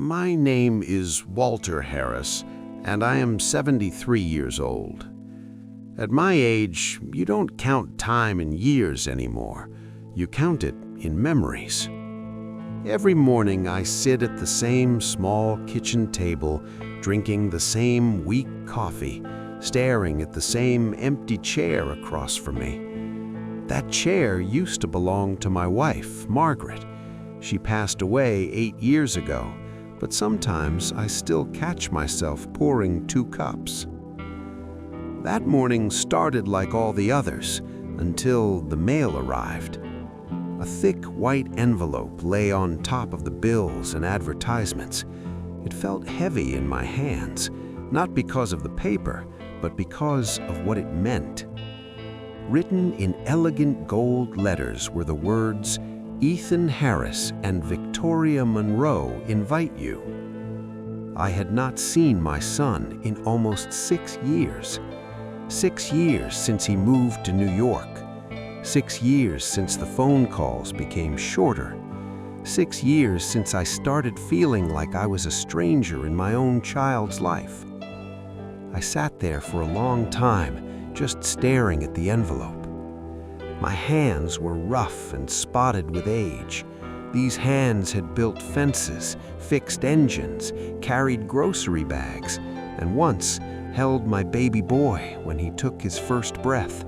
My name is Walter Harris, and I am 73 years old. At my age, you don't count time in years anymore. You count it in memories. Every morning I sit at the same small kitchen table, drinking the same weak coffee, staring at the same empty chair across from me. That chair used to belong to my wife, Margaret. She passed away 8 years ago, but sometimes I still catch myself pouring 2 cups. That morning started like all the others until the mail arrived. A thick white envelope lay on top of the bills and advertisements. It felt heavy in my hands, not because of the paper, but because of what it meant. Written in elegant gold letters were the words, "Ethan Harris and Victoria Monroe invite you." I had not seen my son in almost 6 years. 6 years since he moved to New York. 6 years since the phone calls became shorter. 6 years since I started feeling like I was a stranger in my own child's life. I sat there for a long time, just staring at the envelope. My hands were rough and spotted with age. These hands had built fences, fixed engines, carried grocery bags, and once held my baby boy when he took his first breath.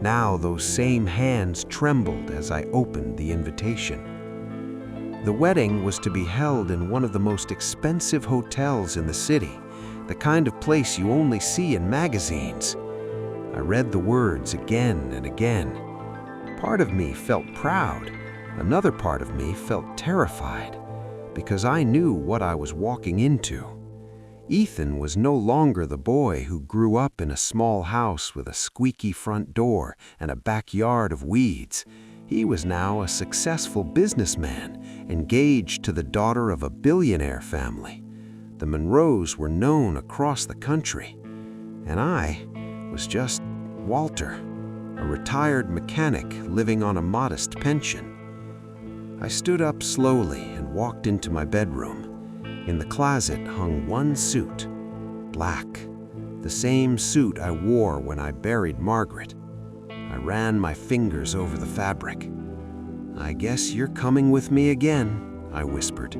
Now those same hands trembled as I opened the invitation. The wedding was to be held in one of the most expensive hotels in the city, the kind of place you only see in magazines. I read the words again and again. Part of me felt proud. Another part of me felt terrified, because I knew what I was walking into. Ethan was no longer the boy who grew up in a small house with a squeaky front door and a backyard of weeds. He was now a successful businessman, engaged to the daughter of a billionaire family. The Monroes were known across the country, and I was just Walter, a retired mechanic living on a modest pension. I stood up slowly and walked into my bedroom. In the closet hung one suit, black, the same suit I wore when I buried Margaret. I ran my fingers over the fabric. "I guess you're coming with me again," I whispered.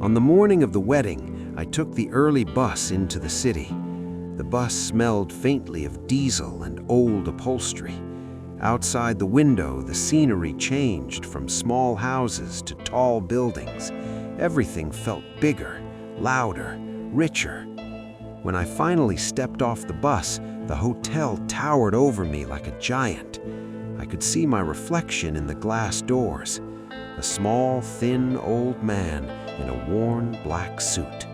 On the morning of the wedding, I took the early bus into the city. The bus smelled faintly of diesel and old upholstery. Outside the window, the scenery changed from small houses to tall buildings. Everything felt bigger, louder, richer. When I finally stepped off the bus, the hotel towered over me like a giant. I could see my reflection in the glass doors, a small, thin old man in a worn black suit.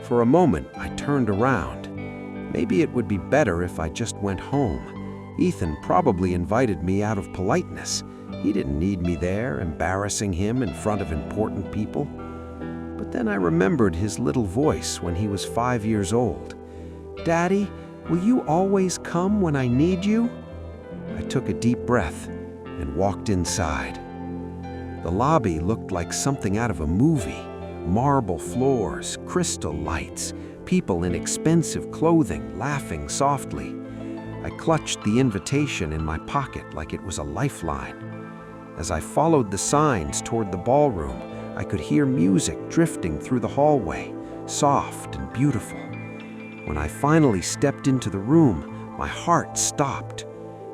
For a moment, I turned around. Maybe it would be better if I just went home. Ethan probably invited me out of politeness. He didn't need me there, embarrassing him in front of important people. But then I remembered his little voice when he was 5 years old. "Daddy, will you always come when I need you?" I took a deep breath and walked inside. The lobby looked like something out of a movie. Marble floors, crystal lights, people in expensive clothing laughing softly. I clutched the invitation in my pocket like it was a lifeline. As I followed the signs toward the ballroom, I could hear music drifting through the hallway, soft and beautiful. When I finally stepped into the room, my heart stopped.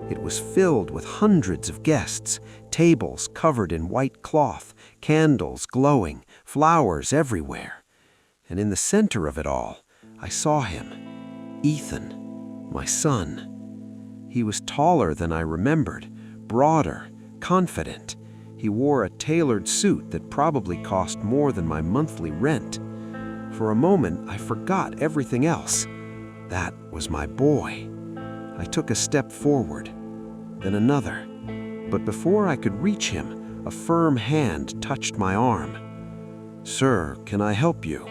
It was filled with hundreds of guests, tables covered in white cloth, candles glowing, flowers everywhere. And in the center of it all, I saw him, Ethan, my son. He was taller than I remembered, broader, confident. He wore a tailored suit that probably cost more than my monthly rent. For a moment, I forgot everything else. That was my boy. I took a step forward, then another. But before I could reach him, a firm hand touched my arm. "Sir, can I help you?"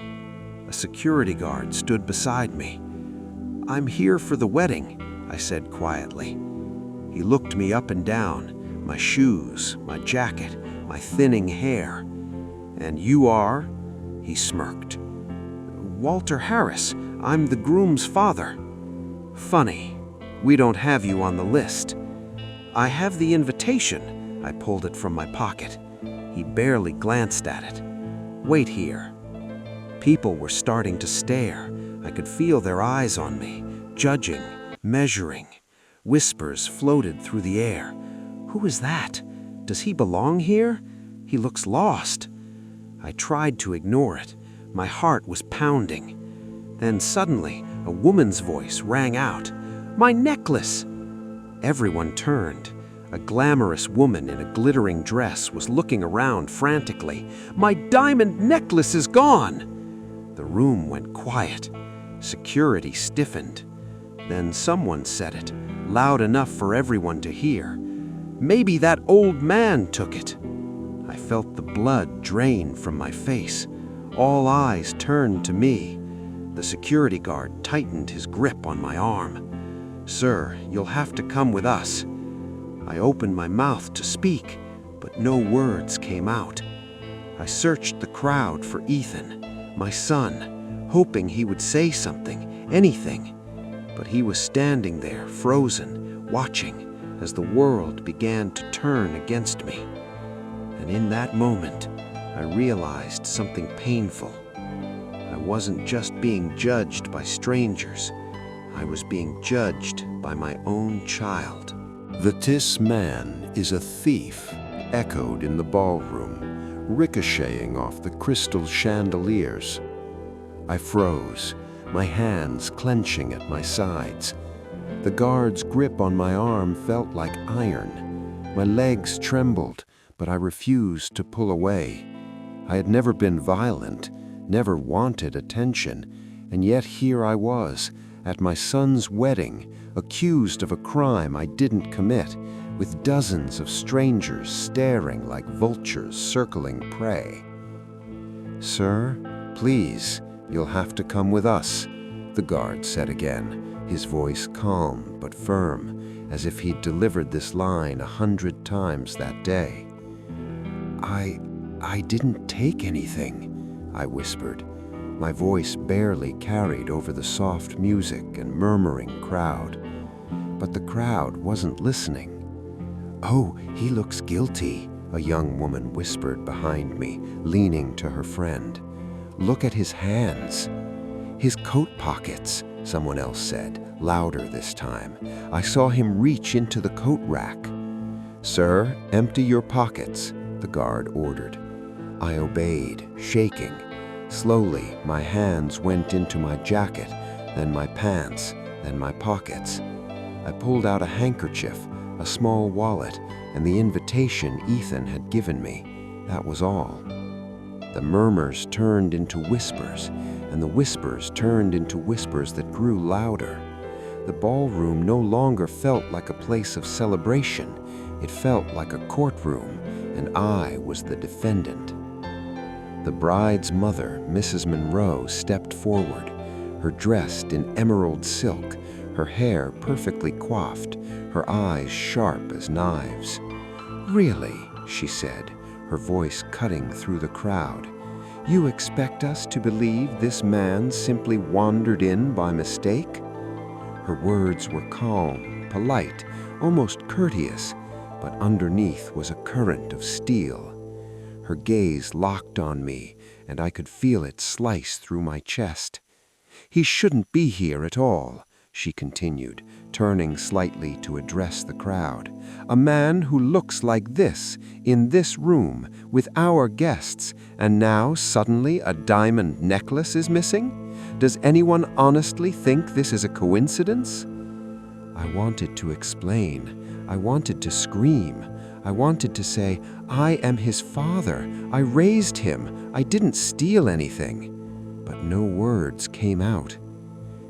A security guard stood beside me. "I'm here for the wedding," I said quietly. He looked me up and down, my shoes, my jacket, my thinning hair. "And you are?" He smirked. "Walter Harris. I'm the groom's father." "Funny. We don't have you on the list." "I have the invitation." I pulled it from my pocket. He barely glanced at it. "Wait here." People were starting to stare. I could feel their eyes on me, judging, measuring. Whispers floated through the air. "Who is that? Does he belong here? He looks lost." I tried to ignore it. My heart was pounding. Then suddenly, a woman's voice rang out. "My necklace!" Everyone turned. A glamorous woman in a glittering dress was looking around frantically. "My diamond necklace is gone!" The room went quiet. Security stiffened. Then someone said it, loud enough for everyone to hear. "Maybe that old man took it." I felt the blood drain from my face. All eyes turned to me. The security guard tightened his grip on my arm. "Sir, you'll have to come with us." I opened my mouth to speak, but no words came out. I searched the crowd for Ethan, my son, hoping he would say something, anything. But he was standing there, frozen, watching, as the world began to turn against me. And in that moment, I realized something painful. I wasn't just being judged by strangers. I was being judged by my own child. "This man is a thief," echoed in the ballroom, ricocheting off the crystal chandeliers. I froze, my hands clenching at my sides. The guard's grip on my arm felt like iron. My legs trembled, but I refused to pull away. I had never been violent, never wanted attention, and yet here I was, at my son's wedding, accused of a crime I didn't commit, with dozens of strangers staring like vultures circling prey. "Sir, please, you'll have to come with us," the guard said again, his voice calm but firm, as if he'd delivered this line 100 times that day. I didn't take anything," I whispered. My voice barely carried over the soft music and murmuring crowd. But the crowd wasn't listening. "Oh, he looks guilty," a young woman whispered behind me, leaning to her friend. "Look at his hands." "His coat pockets," someone else said, louder this time. "I saw him reach into the coat rack." "Sir, empty your pockets," the guard ordered. I obeyed, shaking. Slowly, my hands went into my jacket, then my pants, then my pockets. I pulled out a handkerchief, a small wallet, and the invitation Ethan had given me. That was all. The murmurs turned into whispers, and the whispers turned into whispers that grew louder. The ballroom no longer felt like a place of celebration. It felt like a courtroom, and I was the defendant. The bride's mother, Mrs. Monroe, stepped forward, her dress in emerald silk, her hair perfectly coiffed, her eyes sharp as knives. "Really," she said, her voice cutting through the crowd, "you expect us to believe this man simply wandered in by mistake?" Her words were calm, polite, almost courteous, but underneath was a current of steel. Her gaze locked on me, and I could feel it slice through my chest. "He shouldn't be here at all," she continued, turning slightly to address the crowd. "A man who looks like this, in this room, with our guests, and now suddenly a diamond necklace is missing? Does anyone honestly think this is a coincidence?" I wanted to explain. I wanted to scream. I wanted to say, "I am his father. I raised him. I didn't steal anything." But no words came out.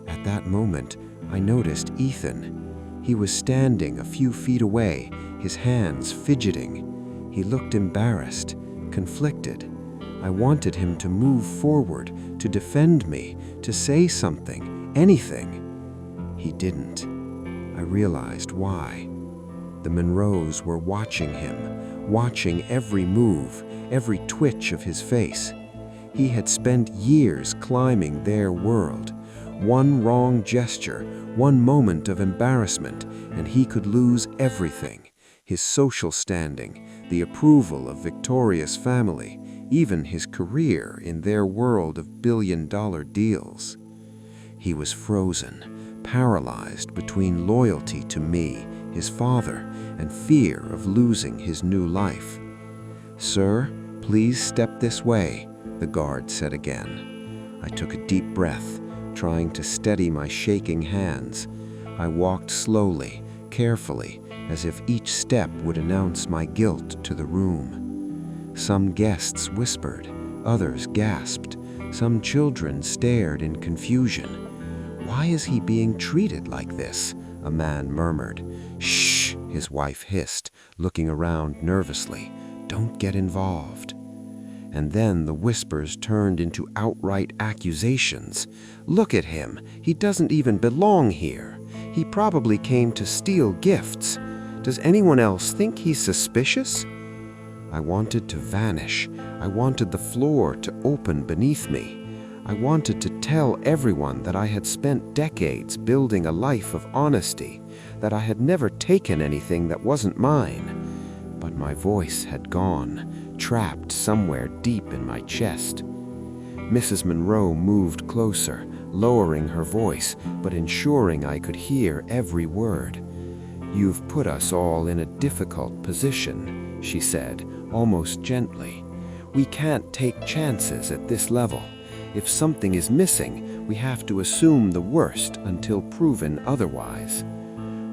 At that moment, I noticed Ethan. He was standing a few feet away, his hands fidgeting. He looked embarrassed, conflicted. I wanted him to move forward, to defend me, to say something, anything. He didn't. I realized why. The Monroes were watching him, watching every move, every twitch of his face. He had spent years climbing their world. One wrong gesture, one moment of embarrassment, and he could lose everything. His social standing, the approval of Victoria's family, even his career in their world of billion-dollar deals. He was frozen, paralyzed between loyalty to me, his father, and fear of losing his new life. "Sir, please step this way," the guard said again. I took a deep breath, trying to steady my shaking hands. I walked slowly, carefully, as if each step would announce my guilt to the room. Some guests whispered, others gasped, some children stared in confusion. "Why is he being treated like this?" a man murmured. "Shh," his wife hissed, looking around nervously. "Don't get involved." And then the whispers turned into outright accusations. "Look at him. He doesn't even belong here. He probably came to steal gifts. Does anyone else think he's suspicious?" I wanted to vanish. I wanted the floor to open beneath me. I wanted to tell everyone that I had spent decades building a life of honesty, that I had never taken anything that wasn't mine. But my voice had gone, trapped somewhere deep in my chest. Mrs. Monroe moved closer, lowering her voice, but ensuring I could hear every word. "You've put us all in a difficult position," she said, almost gently. "We can't take chances at this level. If something is missing, we have to assume the worst until proven otherwise."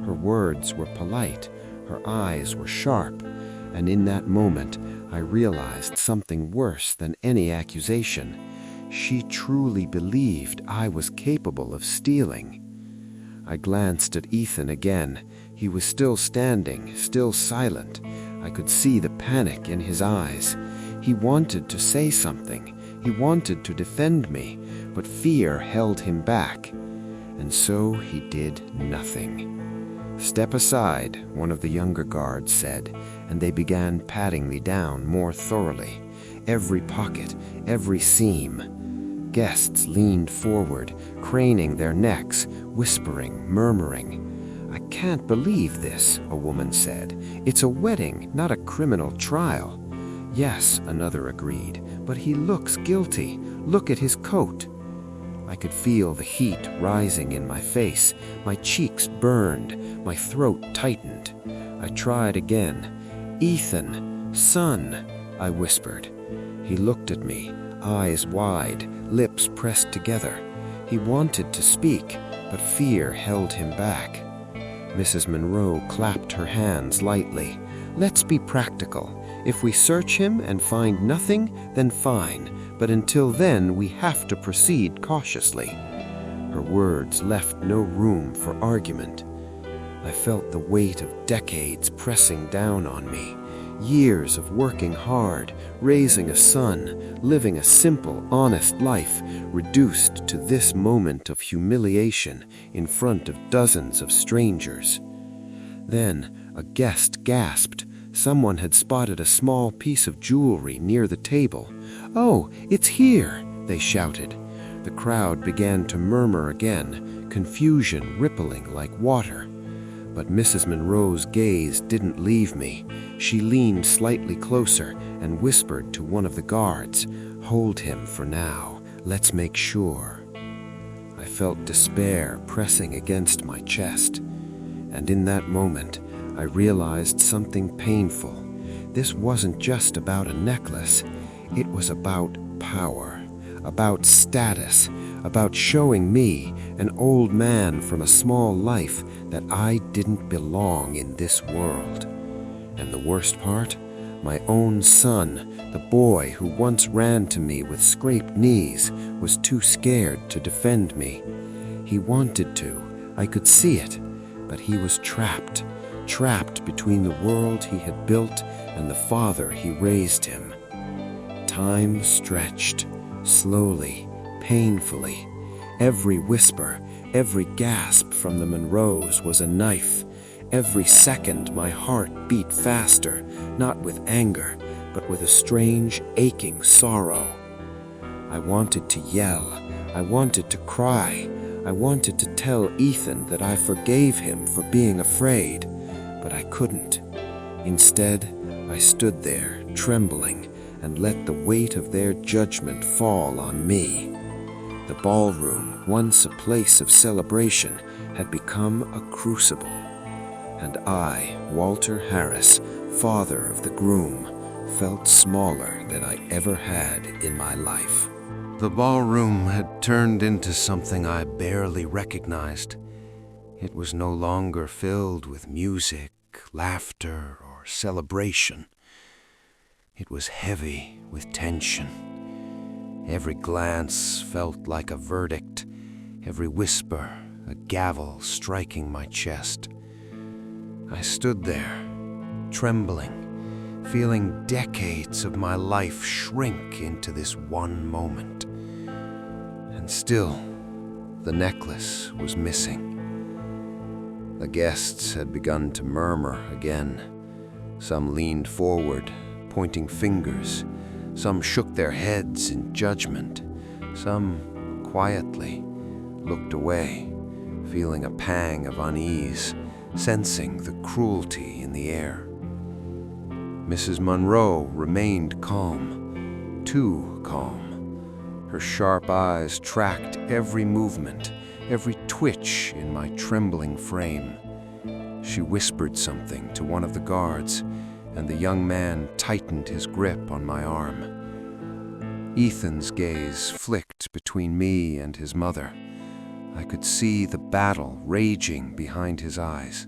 Her words were polite, her eyes were sharp, and in that moment, I realized something worse than any accusation. She truly believed I was capable of stealing. I glanced at Ethan again. He was still standing, still silent. I could see the panic in his eyes. He wanted to say something. He wanted to defend me, but fear held him back. And so he did nothing. "Step aside," one of the younger guards said, and they began patting me down more thoroughly. Every pocket, every seam. Guests leaned forward, craning their necks, whispering, murmuring. "I can't believe this," a woman said. "It's a wedding, not a criminal trial." "Yes," another agreed, "but he looks guilty. Look at his coat." I could feel the heat rising in my face. My cheeks burned, my throat tightened. I tried again. "Ethan, son," I whispered. He looked at me, eyes wide, lips pressed together. He wanted to speak, but fear held him back. Mrs. Monroe clapped her hands lightly. "Let's be practical. If we search him and find nothing, then fine. But until then, we have to proceed cautiously." Her words left no room for argument. I felt the weight of decades pressing down on me. Years of working hard, raising a son, living a simple, honest life, reduced to this moment of humiliation in front of dozens of strangers. Then a guest gasped. Someone had spotted a small piece of jewelry near the table. "Oh, it's here!" they shouted. The crowd began to murmur again, confusion rippling like water. But Mrs. Monroe's gaze didn't leave me. She leaned slightly closer and whispered to one of the guards, "Hold him for now. Let's make sure." I felt despair pressing against my chest. And in that moment, I realized something painful. This wasn't just about a necklace. It was about power, about status, about showing me, an old man from a small life, that I didn't belong in this world. And the worst part? My own son, the boy who once ran to me with scraped knees, was too scared to defend me. He wanted to, I could see it, but he was trapped between the world he had built and the father he raised him. Time stretched, slowly, painfully. Every whisper, every gasp from the Monroes was a knife. Every second my heart beat faster, not with anger, but with a strange, aching sorrow. I wanted to yell. I wanted to cry. I wanted to tell Ethan that I forgave him for being afraid, but I couldn't. Instead, I stood there, trembling, and let the weight of their judgment fall on me. The ballroom, once a place of celebration, had become a crucible. And I, Walter Harris, father of the groom, felt smaller than I ever had in my life. The ballroom had turned into something I barely recognized. It was no longer filled with music, laughter, or celebration. It was heavy with tension. Every glance felt like a verdict, every whisper a gavel striking my chest. I stood there, trembling, feeling decades of my life shrink into this one moment. And still, the necklace was missing. The guests had begun to murmur again. Some leaned forward, pointing fingers. Some shook their heads in judgment. Some, quietly, looked away, feeling a pang of unease, sensing the cruelty in the air. Mrs. Monroe remained calm, too calm. Her sharp eyes tracked every movement, every twitch in my trembling frame. She whispered something to one of the guards, and the young man tightened his grip on my arm. Ethan's gaze flicked between me and his mother. I could see the battle raging behind his eyes,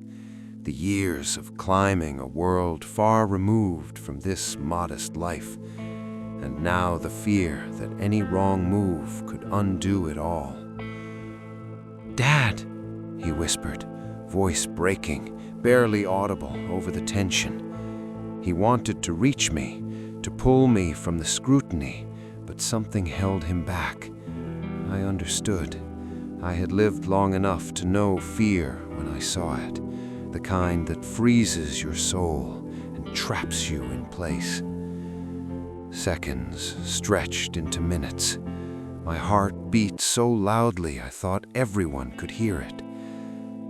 the years of climbing a world far removed from this modest life, and now the fear that any wrong move could undo it all. "Dad," he whispered, voice breaking, barely audible over the tension. He wanted to reach me, to pull me from the scrutiny, but something held him back. I understood. I had lived long enough to know fear when I saw it, the kind that freezes your soul and traps you in place. Seconds stretched into minutes. My heart beat so loudly I thought everyone could hear it.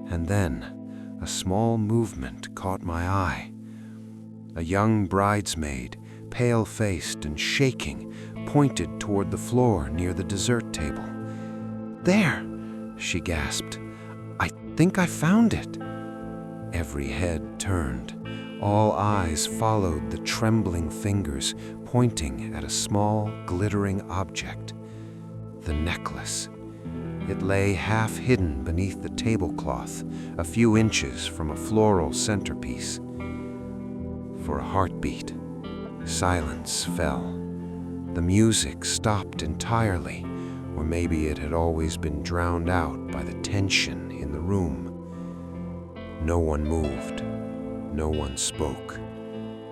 And then, a small movement caught my eye. A young bridesmaid, pale-faced and shaking, pointed toward the floor near the dessert table. "There!" she gasped. "I think I found it." Every head turned. All eyes followed the trembling fingers pointing at a small, glittering object. The necklace. It lay half hidden beneath the tablecloth, a few inches from a floral centerpiece. For a heartbeat, silence fell. The music stopped entirely, or maybe it had always been drowned out by the tension in the room. No one moved. No one spoke.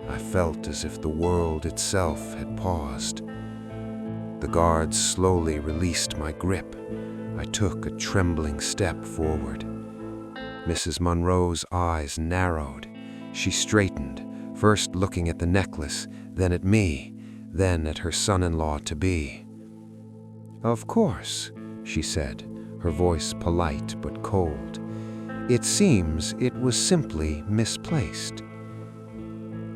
I felt as if the world itself had paused. The guards slowly released my grip. I took a trembling step forward. Mrs. Monroe's eyes narrowed. She straightened, first looking at the necklace, then at me, then at her son-in-law-to-be. "Of course," she said, her voice polite but cold. "It seems it was simply misplaced."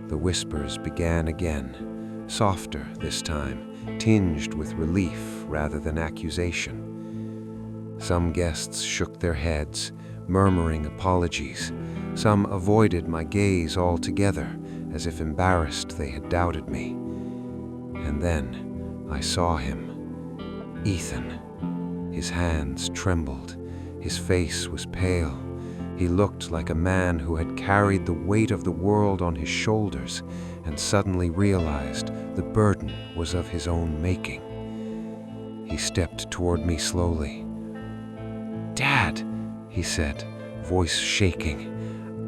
The whispers began again, softer this time, tinged with relief rather than accusation. Some guests shook their heads, murmuring apologies. Some avoided my gaze altogether, as if embarrassed they had doubted me. And then I saw him. Ethan. His hands trembled. His face was pale. He looked like a man who had carried the weight of the world on his shoulders and suddenly realized the burden was of his own making. He stepped toward me slowly. "Dad," he said, voice shaking.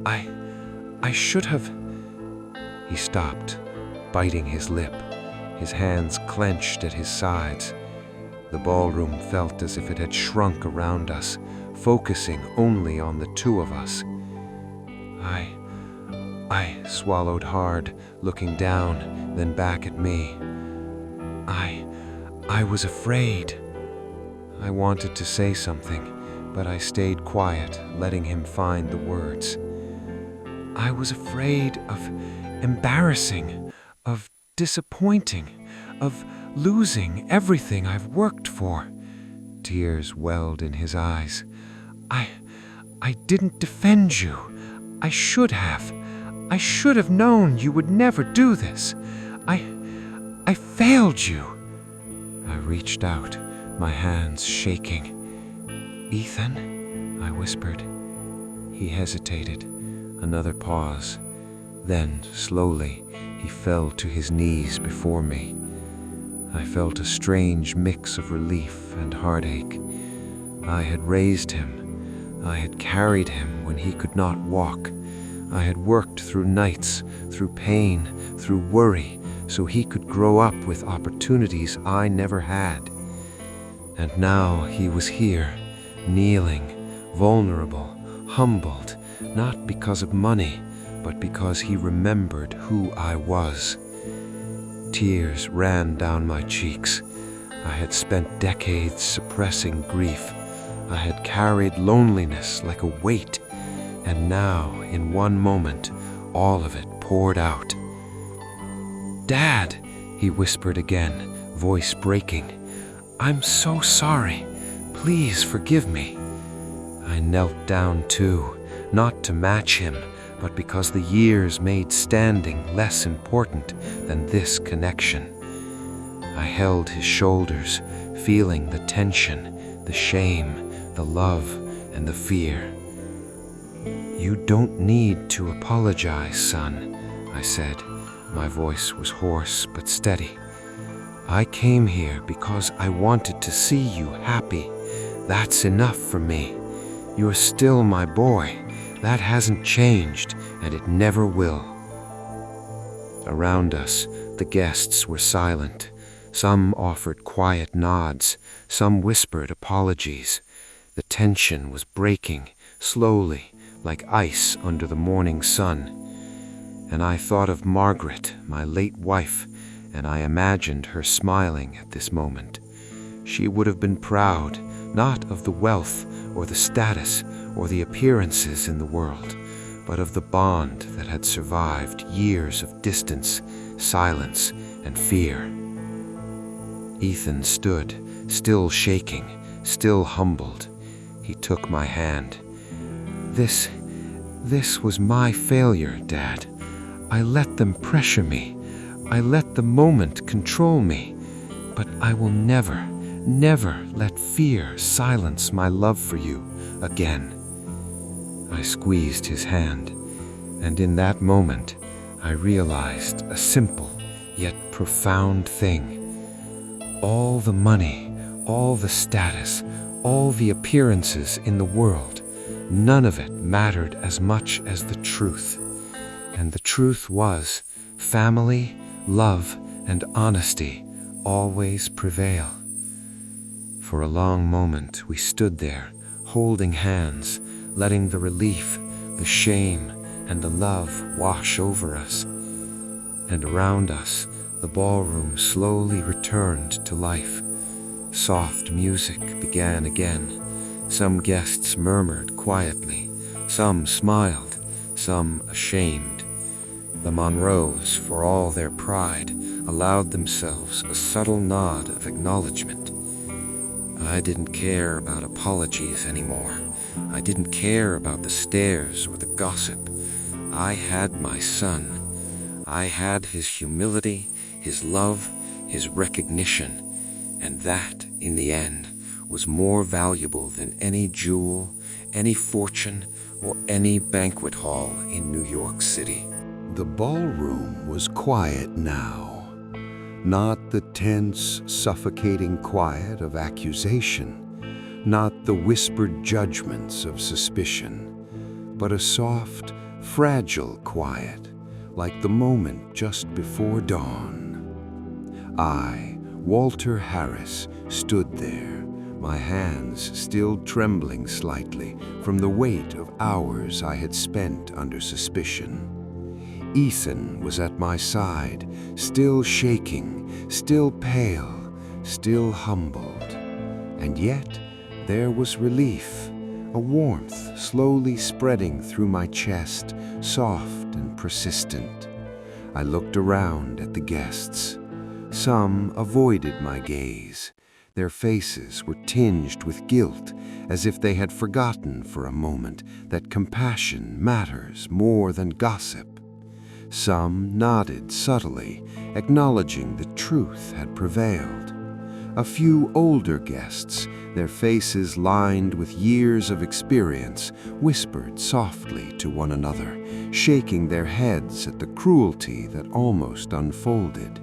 I should have..." He stopped, biting his lip, his hands clenched at his sides. The ballroom felt as if it had shrunk around us, focusing only on the two of us. I swallowed hard, looking down, then back at me. I was afraid. I wanted to say something, but I stayed quiet, letting him find the words. I was afraid of embarrassing, of disappointing, of losing everything I've worked for. Tears welled in his eyes. I didn't defend you. I should have. I should have known you would never do this. I failed you. I reached out, my hands shaking. Ethan, I whispered. He hesitated. Another pause. Then, slowly, he fell to his knees before me. I felt a strange mix of relief and heartache. I had raised him. I had carried him when he could not walk. I had worked through nights, through pain, through worry, so he could grow up with opportunities I never had. And now he was here, kneeling, vulnerable, humbled, not because of money, but because he remembered who I was. Tears ran down my cheeks. I had spent decades suppressing grief. I had carried loneliness like a weight, and now, in one moment, all of it poured out. "Dad," he whispered again, voice breaking. "I'm so sorry. Please forgive me." I knelt down too, not to match him, but because the years made standing less important than this connection. I held his shoulders, feeling the tension, the shame, the love, and the fear. "You don't need to apologize, son," I said. My voice was hoarse but steady. "I came here because I wanted to see you happy. That's enough for me. You're still my boy. That hasn't changed, and it never will." Around us, the guests were silent. Some offered quiet nods, some whispered apologies. The tension was breaking, slowly, like ice under the morning sun. And I thought of Margaret, my late wife, and I imagined her smiling at this moment. She would have been proud, not of the wealth or the status or the appearances in the world, but of the bond that had survived years of distance, silence, and fear. Ethan stood, still shaking, still humbled. He took my hand. This was my failure, Dad. I let them pressure me. I let the moment control me. But I will never, never let fear silence my love for you again." I squeezed his hand, and in that moment, I realized a simple yet profound thing. All the money, all the status, all the appearances in the world, none of it mattered as much as the truth. And the truth was, family, love, and honesty always prevail. For a long moment we stood there, holding hands, letting the relief, the shame, and the love wash over us. And around us, the ballroom slowly returned to life. Soft music began again. Some guests murmured quietly, some smiled, some ashamed. The Monroes, for all their pride, allowed themselves a subtle nod of acknowledgement. I didn't care about apologies anymore. I didn't care about the stares or the gossip. I had my son. I had his humility, his love, his recognition, and that, in the end, was more valuable than any jewel, any fortune, or any banquet hall in New York City. The ballroom was quiet now, not the tense, suffocating quiet of accusation, not the whispered judgments of suspicion, but a soft, fragile quiet, like the moment just before dawn. I, Walter Harris, stood there, my hands still trembling slightly from the weight of hours I had spent under suspicion. Ethan was at my side, still shaking, still pale, still humbled. And yet there was relief, a warmth slowly spreading through my chest, soft and persistent. I looked around at the guests. Some avoided my gaze. Their faces were tinged with guilt, as if they had forgotten for a moment that compassion matters more than gossip. Some nodded subtly, acknowledging the truth had prevailed. A few older guests, their faces lined with years of experience, whispered softly to one another, shaking their heads at the cruelty that almost unfolded.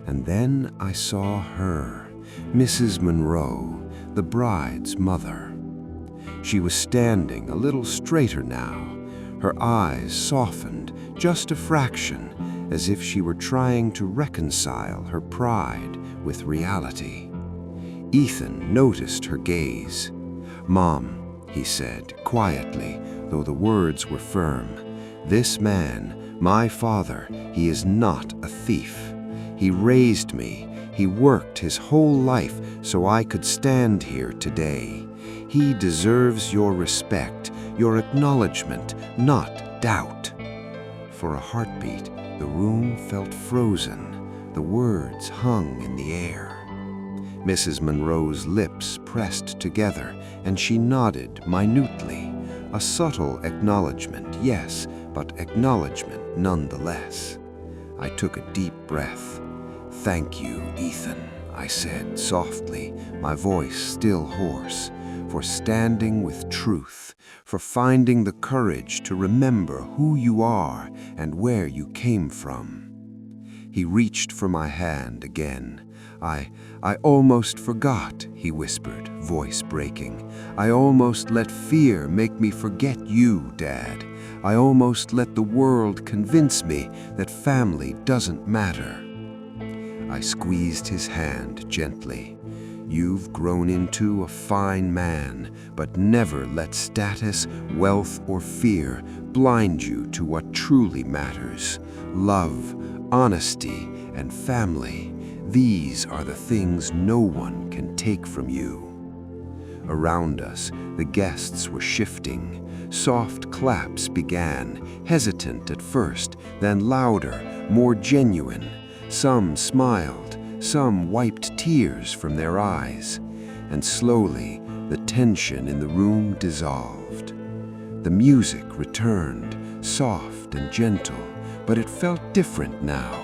And then I saw her, Mrs. Monroe, the bride's mother. She was standing a little straighter now, her eyes softened just a fraction, as if she were trying to reconcile her pride with reality. Ethan noticed her gaze. "Mom," he said quietly, though the words were firm, "this man, my father, he is not a thief. He raised me. He worked his whole life so I could stand here today. He deserves your respect, your acknowledgement, not doubt." For a heartbeat, the room felt frozen. The words hung in the air. Mrs. Monroe's lips pressed together, and she nodded minutely. A subtle acknowledgement, yes, but acknowledgement nonetheless. I took a deep breath. "Thank you, Ethan," I said softly, my voice still hoarse, "for standing with truth, for finding the courage to remember who you are and where you came from." He reached for my hand again. I almost forgot," he whispered, voice breaking. "I almost let fear make me forget you, Dad. I almost let the world convince me that family doesn't matter." I squeezed his hand gently. "You've grown into a fine man, but never let status, wealth, or fear blind you to what truly matters. Love, honesty, and family. These are the things no one can take from you." Around us, the guests were shifting. Soft claps began, hesitant at first, then louder, more genuine. Some smiled, some wiped tears from their eyes, and slowly the tension in the room dissolved. The music returned, soft and gentle, but it felt different now,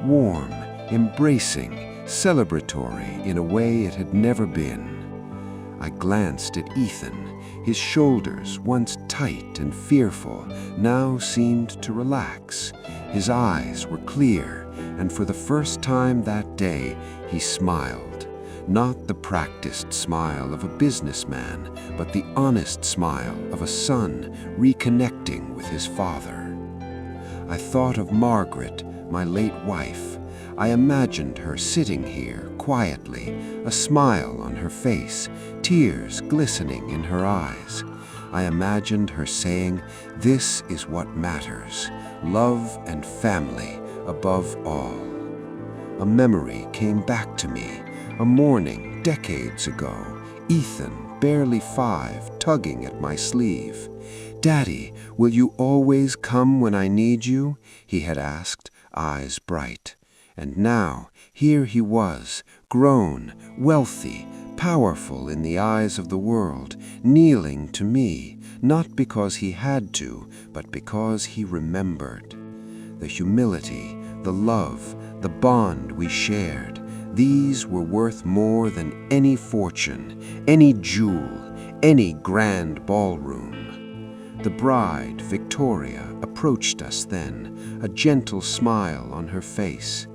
warm, embracing, celebratory in a way it had never been. I glanced at Ethan. His shoulders, once tight and fearful, now seemed to relax. His eyes were clear, and for the first time that day, he smiled. Not the practiced smile of a businessman, but the honest smile of a son reconnecting with his father. I thought of Margaret, my late wife. I imagined her sitting here quietly, a smile on her face, tears glistening in her eyes. I imagined her saying, "This is what matters, love and family above all." A memory came back to me, a morning decades ago, Ethan, barely 5, tugging at my sleeve. "Daddy, will you always come when I need you?" he had asked, eyes bright. And now, here he was, grown, wealthy, powerful in the eyes of the world, kneeling to me, not because he had to, but because he remembered. The humility, the love, the bond we shared, these were worth more than any fortune, any jewel, any grand ballroom. The bride, Victoria, approached us then, a gentle smile on her face.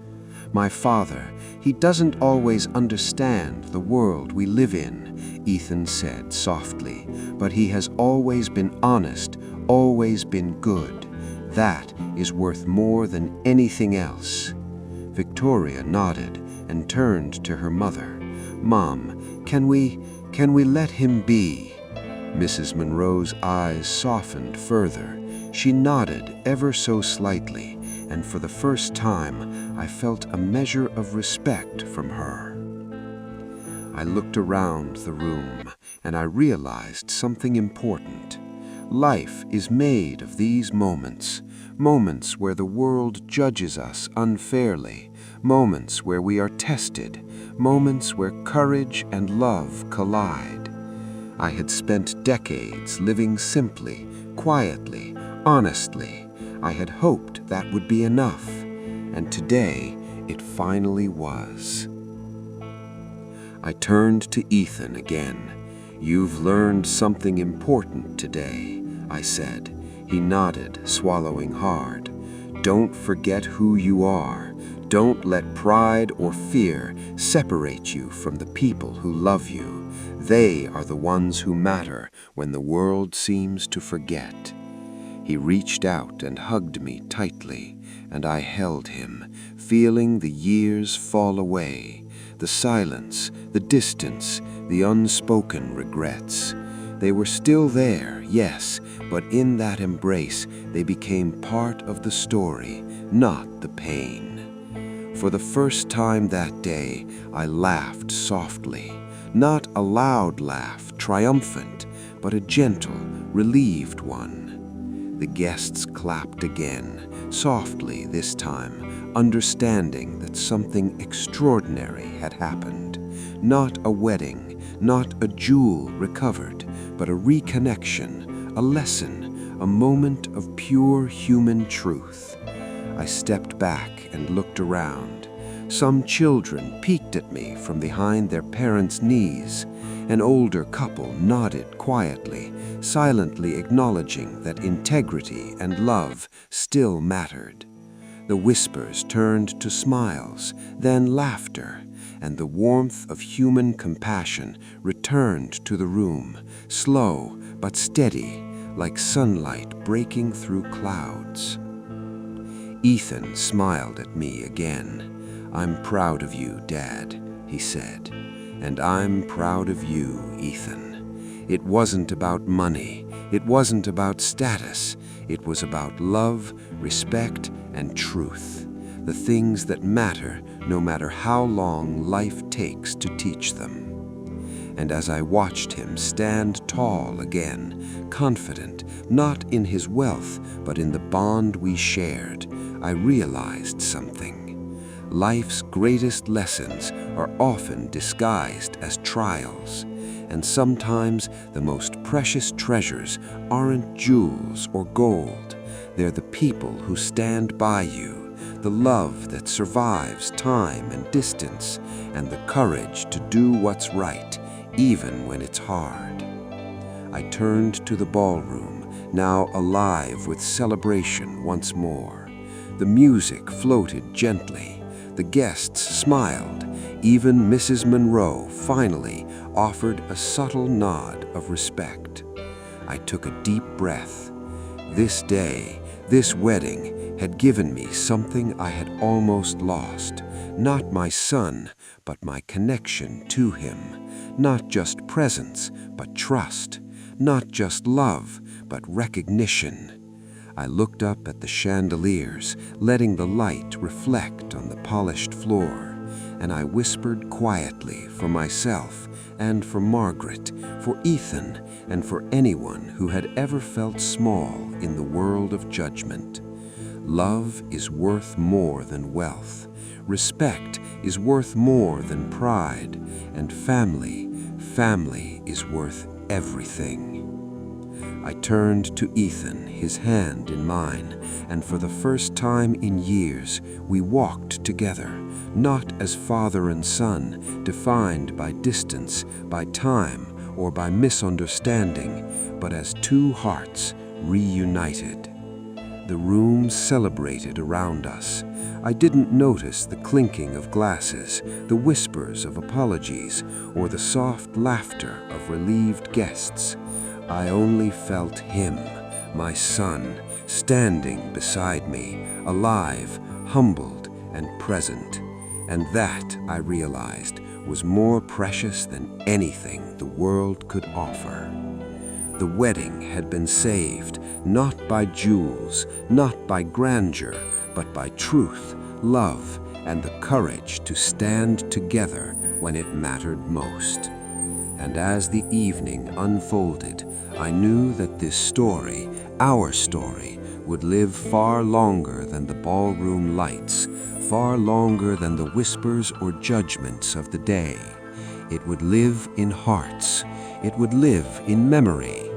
"My father, he doesn't always understand the world we live in," Ethan said softly, "but he has always been honest, always been good. That is worth more than anything else." Victoria nodded and turned to her mother. "Mom, can we Can we let him be?" Mrs. Monroe's eyes softened further. She nodded ever so slightly, and for the first time I felt a measure of respect from her. I looked around the room, and I realized something important. Life is made of these moments, moments where the world judges us unfairly, moments where we are tested, moments where courage and love collide. I had spent decades living simply, quietly, honestly. I had hoped that would be enough, and today it finally was. I turned to Ethan again. "You've learned something important today," I said. He nodded, swallowing hard. "Don't forget who you are. Don't let pride or fear separate you from the people who love you. They are the ones who matter when the world seems to forget." He reached out and hugged me tightly, and I held him, feeling the years fall away, the silence, the distance, the unspoken regrets. They were still there, yes, but in that embrace they became part of the story, not the pain. For the first time that day, I laughed softly, not a loud laugh, triumphant, but a gentle, relieved one. The guests clapped again, softly this time, understanding that something extraordinary had happened. Not a wedding, not a jewel recovered, but a reconnection, a lesson, a moment of pure human truth. I stepped back and looked around. Some children peeked at me from behind their parents' knees. An older couple nodded quietly, silently acknowledging that integrity and love still mattered. The whispers turned to smiles, then laughter, and the warmth of human compassion returned to the room, slow but steady, like sunlight breaking through clouds. Ethan smiled at me again. "I'm proud of you, Dad," he said. "And I'm proud of you, Ethan. It wasn't about money. It wasn't about status. It was about love, respect, and truth. The things that matter no matter how long life takes to teach them." And as I watched him stand tall again, confident, not in his wealth, but in the bond we shared, I realized something. Life's greatest lessons are often disguised as trials, and sometimes the most precious treasures aren't jewels or gold. They're the people who stand by you, the love that survives time and distance, and the courage to do what's right, even when it's hard. I turned to the ballroom, now alive with celebration once more. The music floated gently. The guests smiled. Even Mrs. Monroe finally offered a subtle nod of respect. I took a deep breath. This day, this wedding, had given me something I had almost lost. Not my son, but my connection to him. Not just presence, but trust. Not just love, but recognition. I looked up at the chandeliers, letting the light reflect on the polished floor, and I whispered quietly for myself and for Margaret, for Ethan, and for anyone who had ever felt small in the world of judgment. Love is worth more than wealth. Respect is worth more than pride. And family is worth everything. I turned to Ethan, his hand in mine, and for the first time in years, we walked together, not as father and son, defined by distance, by time, or by misunderstanding, but as two hearts reunited. The room celebrated around us. I didn't notice the clinking of glasses, the whispers of apologies, or the soft laughter of relieved guests. I only felt him, my son, standing beside me, alive, humbled, and present. And that, I realized, was more precious than anything the world could offer. The wedding had been saved, not by jewels, not by grandeur, but by truth, love, and the courage to stand together when it mattered most. And as the evening unfolded, I knew that this story, our story, would live far longer than the ballroom lights, far longer than the whispers or judgments of the day. It would live in hearts. It would live in memory.